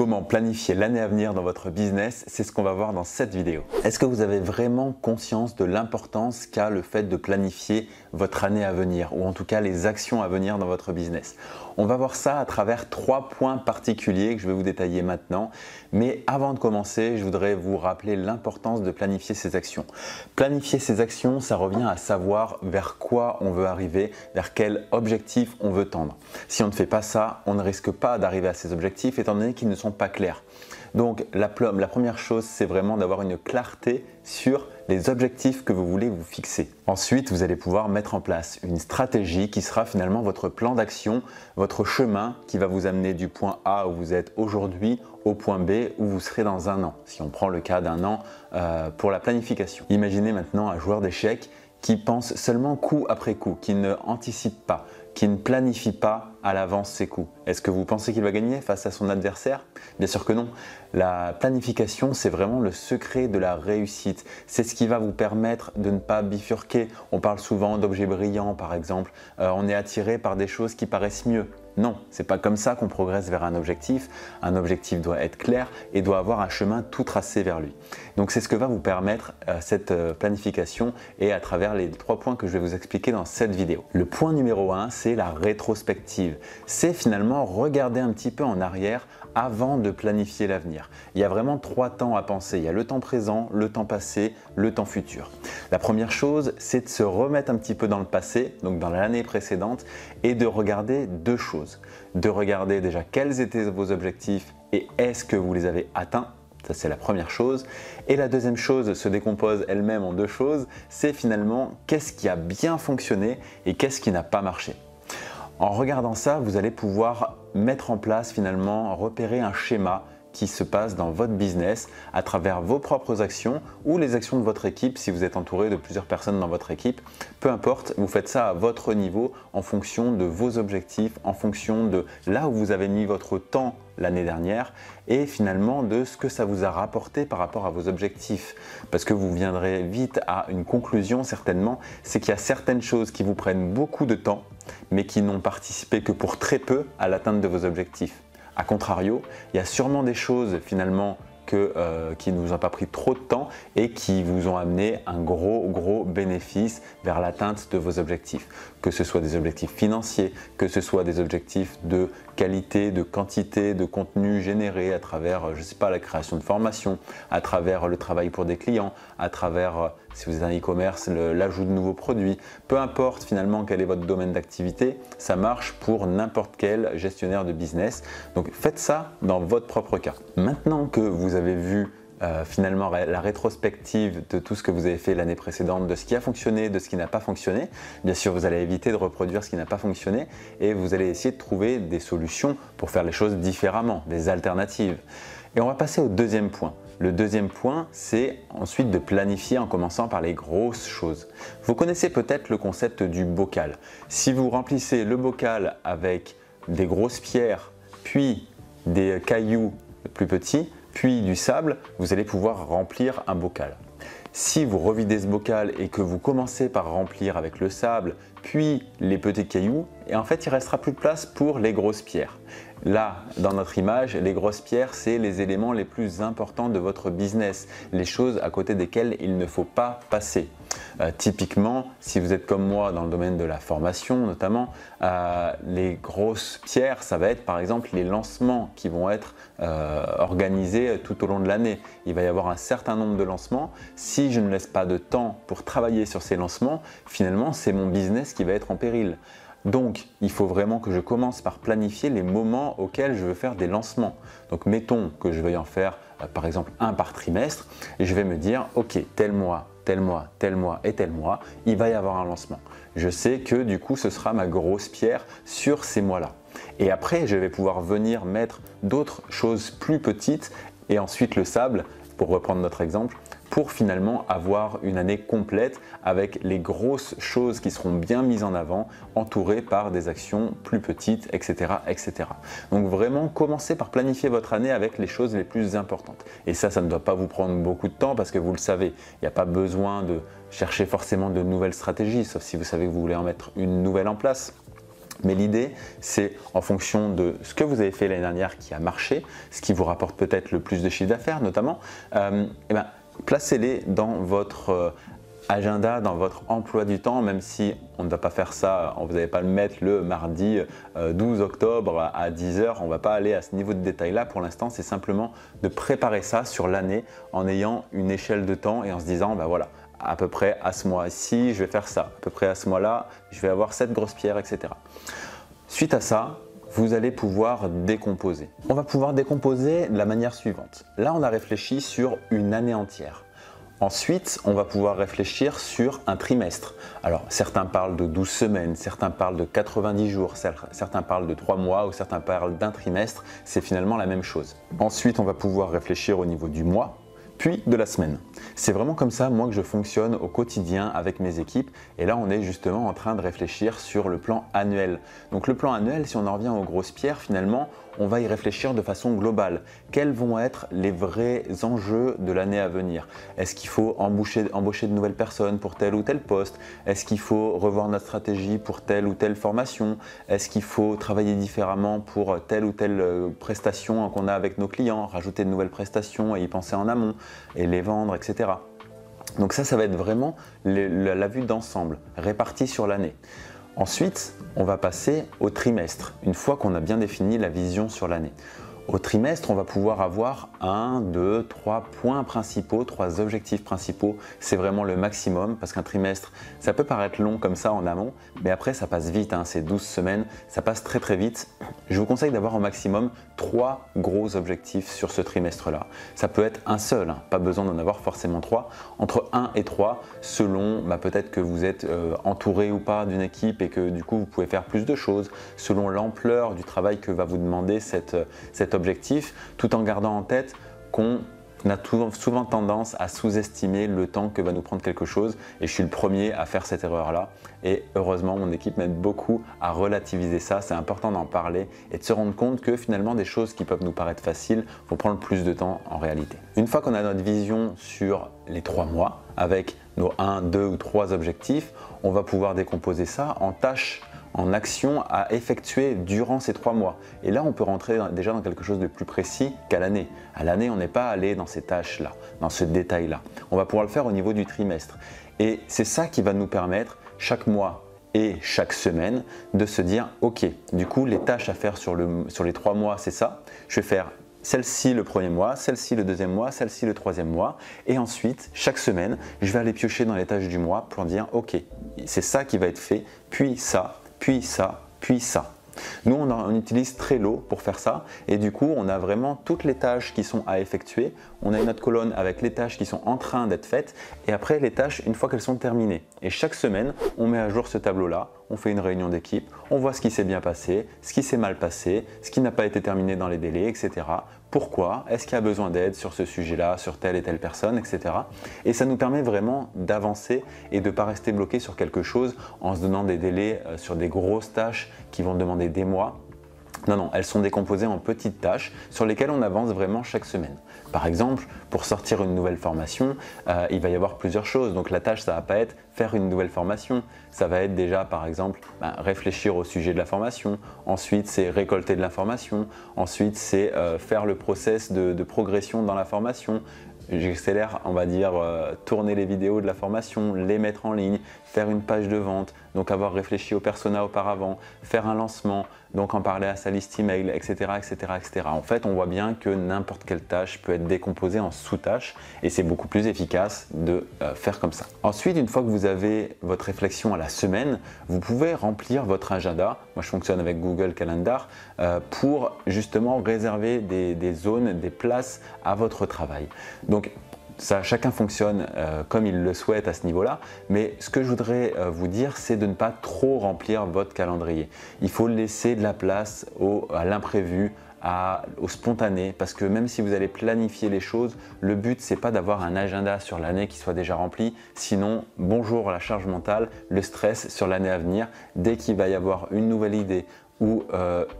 Comment planifier l'année à venir dans votre business, c'est ce qu'on va voir dans cette vidéo. Est-ce que vous avez vraiment conscience de l'importance qu'a le fait de planifier votre année à venir ou en tout cas les actions à venir dans votre business? On va voir ça à travers 3 points particuliers que je vais vous détailler maintenant. Mais avant de commencer, je voudrais vous rappeler l'importance de planifier ces actions. Planifier ces actions, ça revient à savoir vers quoi on veut arriver, vers quel objectif on veut tendre. Si on ne fait pas ça, on ne risque pas d'arriver à ces objectifs étant donné qu'ils ne sont pas clairs. Donc la première chose, c'est vraiment d'avoir une clarté sur les objectifs que vous voulez vous fixer. Ensuite, vous allez pouvoir mettre en place une stratégie qui sera finalement votre plan d'action, votre chemin qui va vous amener du point A où vous êtes aujourd'hui au point B où vous serez dans un an. Si on prend le cas d'un an pour la planification. Imaginez maintenant un joueur d'échecs qui pense seulement coup après coup, qui ne anticipe pas, qui ne planifie pas à l'avance ses coups. Est-ce que vous pensez qu'il va gagner face à son adversaire? Bien sûr que non. La planification, c'est vraiment le secret de la réussite. C'est ce qui va vous permettre de ne pas bifurquer. On parle souvent d'objets brillants par exemple. On est attiré par des choses qui paraissent mieux. Non, c'est pas comme ça qu'on progresse vers un objectif. Un objectif doit être clair et doit avoir un chemin tout tracé vers lui. Donc c'est ce que va vous permettre cette planification et à travers les 3 points que je vais vous expliquer dans cette vidéo. Le point numéro 1, c'est la rétrospective. C'est finalement regarder un petit peu en arrière avant de planifier l'avenir. Il y a vraiment 3 temps à penser. Il y a le temps présent, le temps passé, le temps futur. La première chose, c'est de se remettre un petit peu dans le passé, donc dans l'année précédente, et de regarder 2 choses. De regarder déjà quels étaient vos objectifs et est-ce que vous les avez atteints. Ça, c'est la première chose. Et la deuxième chose se décompose elle-même en 2 choses. C'est finalement qu'est-ce qui a bien fonctionné et qu'est-ce qui n'a pas marché. En regardant ça, vous allez pouvoir mettre en place finalement, repérer un schéma qui se passe dans votre business à travers vos propres actions ou les actions de votre équipe si vous êtes entouré de plusieurs personnes dans votre équipe. Peu importe, vous faites ça à votre niveau en fonction de vos objectifs, en fonction de là où vous avez mis votre temps l'année dernière et finalement de ce que ça vous a rapporté par rapport à vos objectifs. Parce que vous viendrez vite à une conclusion certainement, c'est qu'il y a certaines choses qui vous prennent beaucoup de temps mais qui n'ont participé que pour très peu à l'atteinte de vos objectifs. A contrario, il y a sûrement des choses finalement qui ne vous ont pas pris trop de temps et qui vous ont amené un gros bénéfice vers l'atteinte de vos objectifs. Que ce soit des objectifs financiers, que ce soit des objectifs de qualité, de quantité, de contenu généré à travers, je ne sais pas, la création de formations, à travers le travail pour des clients, à travers, si vous êtes un e-commerce, l'ajout de nouveaux produits. Peu importe finalement quel est votre domaine d'activité, ça marche pour n'importe quel gestionnaire de business. Donc faites ça dans votre propre cas. Maintenant que vous avez vu finalement la rétrospective de tout ce que vous avez fait l'année précédente, de ce qui a fonctionné, de ce qui n'a pas fonctionné. Bien sûr, vous allez éviter de reproduire ce qui n'a pas fonctionné et vous allez essayer de trouver des solutions pour faire les choses différemment, des alternatives. Et on va passer au deuxième point. Le deuxième point, c'est ensuite de planifier en commençant par les grosses choses. Vous connaissez peut-être le concept du bocal. Si vous remplissez le bocal avec des grosses pierres, puis des cailloux plus petits, puis du sable, vous allez pouvoir remplir un bocal. Si vous revidez ce bocal et que vous commencez par remplir avec le sable, puis les petits cailloux, et en fait il ne restera plus de place pour les grosses pierres. Là, dans notre image, les grosses pierres, c'est les éléments les plus importants de votre business, les choses à côté desquelles il ne faut pas passer. Typiquement, si vous êtes comme moi dans le domaine de la formation notamment, les grosses pierres, ça va être par exemple les lancements qui vont être organisés tout au long de l'année. Il va y avoir un certain nombre de lancements. Si je ne laisse pas de temps pour travailler sur ces lancements, finalement, c'est mon business qui va être en péril. Donc, il faut vraiment que je commence par planifier les moments auxquels je veux faire des lancements. Donc, mettons que je veuille en faire par exemple un par trimestre et je vais me dire, ok, tel mois, tel mois, tel mois et tel mois, il va y avoir un lancement. Je sais que du coup, ce sera ma grosse pierre sur ces mois-là. Et après, je vais pouvoir venir mettre d'autres choses plus petites et ensuite le sable, pour reprendre notre exemple, pour finalement avoir une année complète avec les grosses choses qui seront bien mises en avant, entourées par des actions plus petites, etc. etc. Donc vraiment, commencez par planifier votre année avec les choses les plus importantes. Et ça ne doit pas vous prendre beaucoup de temps parce que vous le savez, il n'y a pas besoin de chercher forcément de nouvelles stratégies, sauf si vous savez que vous voulez en mettre une nouvelle en place. Mais l'idée, c'est en fonction de ce que vous avez fait l'année dernière qui a marché, ce qui vous rapporte peut-être le plus de chiffre d'affaires notamment, placez-les dans votre agenda, dans votre emploi du temps, même si on ne va pas faire ça, vous n'allez pas le mettre le mardi 12 octobre à 10 h, on ne va pas aller à ce niveau de détail là. Pour l'instant, c'est simplement de préparer ça sur l'année en ayant une échelle de temps et en se disant, voilà, à peu près à ce mois-ci, je vais faire ça, à peu près à ce mois-là, je vais avoir cette grosse pierre, etc. Suite à ça, vous allez pouvoir décomposer. On va pouvoir décomposer de la manière suivante. Là, on a réfléchi sur une année entière. Ensuite, on va pouvoir réfléchir sur un trimestre. Alors, certains parlent de 12 semaines, certains parlent de 90 jours, certains parlent de 3 mois ou certains parlent d'un trimestre. C'est finalement la même chose. Ensuite, on va pouvoir réfléchir au niveau du mois, puis de la semaine. C'est vraiment comme ça, moi, que je fonctionne au quotidien avec mes équipes. Et là, on est justement en train de réfléchir sur le plan annuel. Donc le plan annuel, si on en revient aux grosses pierres, finalement, on va y réfléchir de façon globale. Quels vont être les vrais enjeux de l'année à venir? Est-ce qu'il faut embaucher de nouvelles personnes pour tel ou tel poste? Est-ce qu'il faut revoir notre stratégie pour telle ou telle formation? Est-ce qu'il faut travailler différemment pour telle ou telle prestation qu'on a avec nos clients, rajouter de nouvelles prestations et y penser en amont et les vendre, etc. Donc ça va être vraiment la vue d'ensemble, répartie sur l'année. Ensuite, on va passer au trimestre, une fois qu'on a bien défini la vision sur l'année. Au trimestre, on va pouvoir avoir 1, 2, 3 points principaux, 3 objectifs principaux. C'est vraiment le maximum parce qu'un trimestre, ça peut paraître long comme ça en amont, mais après ça passe vite, c'est 12 semaines, ça passe très très vite. Je vous conseille d'avoir au maximum 3 gros objectifs sur ce trimestre-là. Ça peut être un seul, pas besoin d'en avoir forcément 3. Entre 1 et 3, selon peut-être que vous êtes entouré ou pas d'une équipe et que du coup vous pouvez faire plus de choses, selon l'ampleur du travail que va vous demander cet objectif, tout en gardant en tête qu'on a souvent tendance à sous-estimer le temps que va nous prendre quelque chose et je suis le premier à faire cette erreur-là et heureusement mon équipe m'aide beaucoup à relativiser ça, c'est important d'en parler et de se rendre compte que finalement des choses qui peuvent nous paraître faciles vont prendre plus de temps en réalité. Une fois qu'on a notre vision sur les 3 mois avec nos 1, 2 ou 3 objectifs, on va pouvoir décomposer ça en tâches, en action à effectuer durant ces 3 mois. Et là, on peut rentrer déjà dans quelque chose de plus précis qu'à l'année. À l'année, on n'est pas allé dans ces tâches-là, dans ce détail-là. On va pouvoir le faire au niveau du trimestre. Et c'est ça qui va nous permettre, chaque mois et chaque semaine, de se dire, ok, du coup, les tâches à faire sur les 3 mois, c'est ça. Je vais faire celle-ci le premier mois, celle-ci le deuxième mois, celle-ci le troisième mois. Et ensuite, chaque semaine, je vais aller piocher dans les tâches du mois pour dire, ok, c'est ça qui va être fait, puis ça, puis ça, puis ça. Nous, on utilise Trello pour faire ça et du coup, on a vraiment toutes les tâches qui sont à effectuer. On a une autre colonne avec les tâches qui sont en train d'être faites et après les tâches une fois qu'elles sont terminées. Et chaque semaine, on met à jour ce tableau-là, on fait une réunion d'équipe, on voit ce qui s'est bien passé, ce qui s'est mal passé, ce qui n'a pas été terminé dans les délais, etc. Pourquoi? Est-ce qu'il y a besoin d'aide sur ce sujet-là, sur telle et telle personne, etc. Et ça nous permet vraiment d'avancer et de ne pas rester bloqué sur quelque chose en se donnant des délais sur des grosses tâches qui vont demander des mois. Non, elles sont décomposées en petites tâches sur lesquelles on avance vraiment chaque semaine. Par exemple, pour sortir une nouvelle formation, il va y avoir plusieurs choses. Donc la tâche, ça ne va pas être faire une nouvelle formation. Ça va être déjà, par exemple, réfléchir au sujet de la formation. Ensuite, c'est récolter de l'information. Ensuite, c'est faire le process de progression dans la formation. J'accélère, on va dire, tourner les vidéos de la formation, les mettre en ligne, faire une page de vente, donc avoir réfléchi au persona auparavant, faire un lancement, donc en parler à sa liste email, etc., etc., etc. En fait, on voit bien que n'importe quelle tâche peut être décomposée en sous-tâches et c'est beaucoup plus efficace de faire comme ça. Ensuite, une fois que vous avez votre réflexion à la semaine, vous pouvez remplir votre agenda. Moi, je fonctionne avec Google Calendar pour justement réserver des zones, des places à votre travail. Donc, ça, chacun fonctionne comme il le souhaite à ce niveau-là, mais ce que je voudrais vous dire, c'est de ne pas trop remplir votre calendrier. Il faut laisser de la place à l'imprévu, au spontané, parce que même si vous allez planifier les choses, le but c'est pas d'avoir un agenda sur l'année qui soit déjà rempli, sinon bonjour la charge mentale, le stress sur l'année à venir, dès qu'il va y avoir une nouvelle idée ou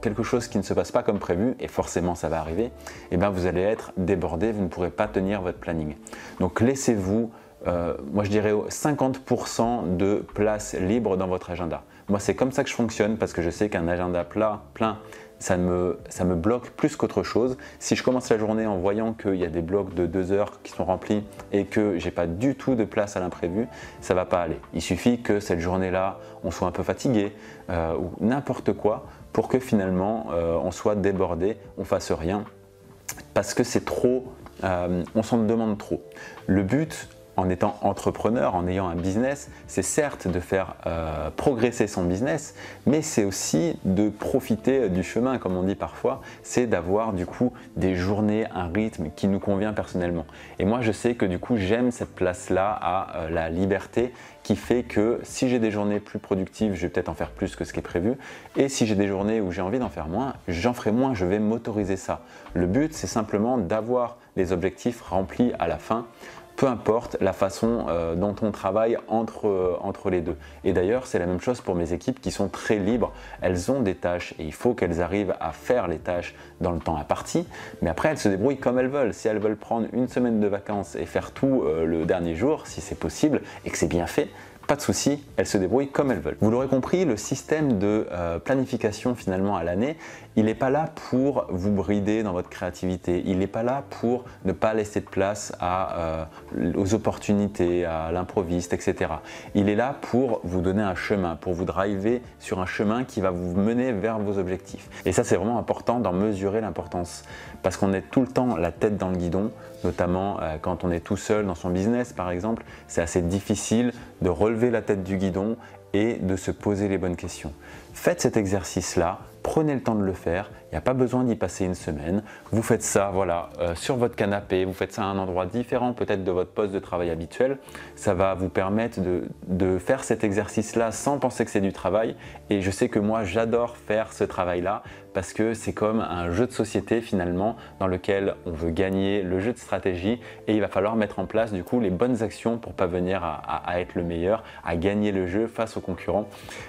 quelque chose qui ne se passe pas comme prévu, et forcément ça va arriver, et bien vous allez être débordé, vous ne pourrez pas tenir votre planning. Donc laissez-vous, moi je dirais 50% de place libre dans votre agenda. Moi, c'est comme ça que je fonctionne parce que je sais qu'un agenda plein, ça me bloque plus qu'autre chose. Si je commence la journée en voyant qu'il y a des blocs de 2 heures qui sont remplis et que j'ai pas du tout de place à l'imprévu, ça va pas aller. Il suffit que cette journée-là, on soit un peu fatigué ou n'importe quoi pour que finalement on soit débordé, on fasse rien parce que c'est trop, on s'en demande trop. Le but, en étant entrepreneur, en ayant un business, c'est certes de faire progresser son business, mais c'est aussi de profiter du chemin, comme on dit parfois, c'est d'avoir du coup des journées, un rythme qui nous convient personnellement. Et moi je sais que du coup j'aime cette place-là à la liberté qui fait que si j'ai des journées plus productives, je vais peut-être en faire plus que ce qui est prévu, et si j'ai des journées où j'ai envie d'en faire moins, j'en ferai moins, je vais m'autoriser ça. Le but c'est simplement d'avoir les objectifs remplis à la fin, peu importe la façon dont on travaille entre les deux. Et d'ailleurs, c'est la même chose pour mes équipes qui sont très libres. Elles ont des tâches et il faut qu'elles arrivent à faire les tâches dans le temps imparti. Mais après, elles se débrouillent comme elles veulent. Si elles veulent prendre une semaine de vacances et faire tout le dernier jour, si c'est possible et que c'est bien fait, pas de souci, elles se débrouillent comme elles veulent. Vous l'aurez compris, le système de planification finalement à l'année, il n'est pas là pour vous brider dans votre créativité, il n'est pas là pour ne pas laisser de place aux opportunités, à l'improviste, etc. Il est là pour vous donner un chemin, pour vous driver sur un chemin qui va vous mener vers vos objectifs. Et ça, c'est vraiment important d'en mesurer l'importance parce qu'on est tout le temps la tête dans le guidon, notamment quand on est tout seul dans son business par exemple, c'est assez difficile de relever la tête du guidon et de se poser les bonnes questions. Faites cet exercice-là, prenez le temps de le faire, il n'y a pas besoin d'y passer une semaine. Vous faites ça voilà, sur votre canapé, vous faites ça à un endroit différent peut-être de votre poste de travail habituel. Ça va vous permettre de faire cet exercice-là sans penser que c'est du travail. Et je sais que moi, j'adore faire ce travail-là parce que c'est comme un jeu de société finalement dans lequel on veut gagner, le jeu de stratégie, et il va falloir mettre en place du coup les bonnes actions pour parvenir à être le meilleur, à gagner le jeu face aux concurrents.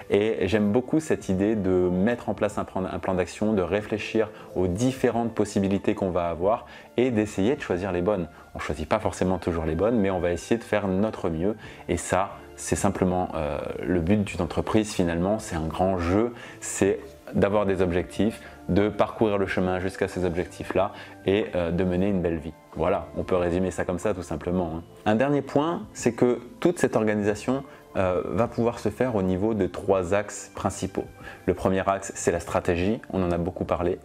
Et j'aime beaucoup cette idée de mettre en place un plan d'action, de réfléchir aux différentes possibilités qu'on va avoir et d'essayer de choisir les bonnes. On ne choisit pas forcément toujours les bonnes, mais on va essayer de faire notre mieux. Et ça, c'est simplement le but d'une entreprise finalement, c'est un grand jeu, c'est d'avoir des objectifs, de parcourir le chemin jusqu'à ces objectifs-là et de mener une belle vie. Voilà, on peut résumer ça comme ça tout simplement, hein. Un dernier point, c'est que toute cette organisation va pouvoir se faire au niveau de 3 axes principaux. Le premier axe, c'est la stratégie, on en a beaucoup parlé.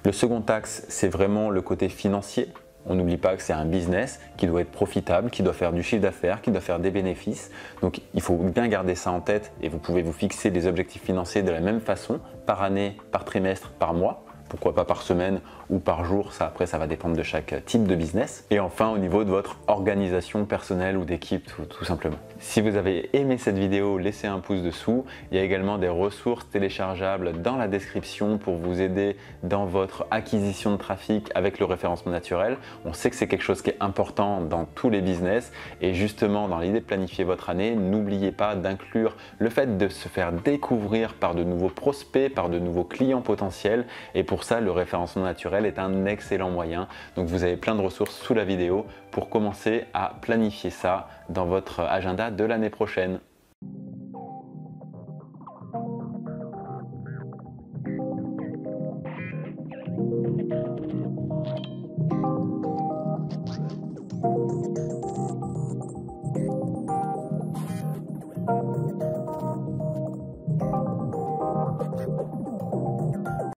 Le second axe, c'est vraiment le côté financier. On n'oublie pas que c'est un business qui doit être profitable, qui doit faire du chiffre d'affaires, qui doit faire des bénéfices. Donc il faut bien garder ça en tête et vous pouvez vous fixer des objectifs financiers de la même façon, par année, par trimestre, par mois. Pourquoi pas par semaine ou par jour, ça après ça va dépendre de chaque type de business. Et enfin au niveau de votre organisation personnelle ou d'équipe tout simplement. Si vous avez aimé cette vidéo, laissez un pouce dessous. Il y a également des ressources téléchargeables dans la description pour vous aider dans votre acquisition de trafic avec le référencement naturel. On sait que c'est quelque chose qui est important dans tous les business et justement dans l'idée de planifier votre année, n'oubliez pas d'inclure le fait de se faire découvrir par de nouveaux prospects, par de nouveaux clients potentiels, et pour ça le référencement naturel est un excellent moyen. Donc vous avez plein de ressources sous la vidéo pour commencer à planifier ça dans votre agenda de l'année prochaine.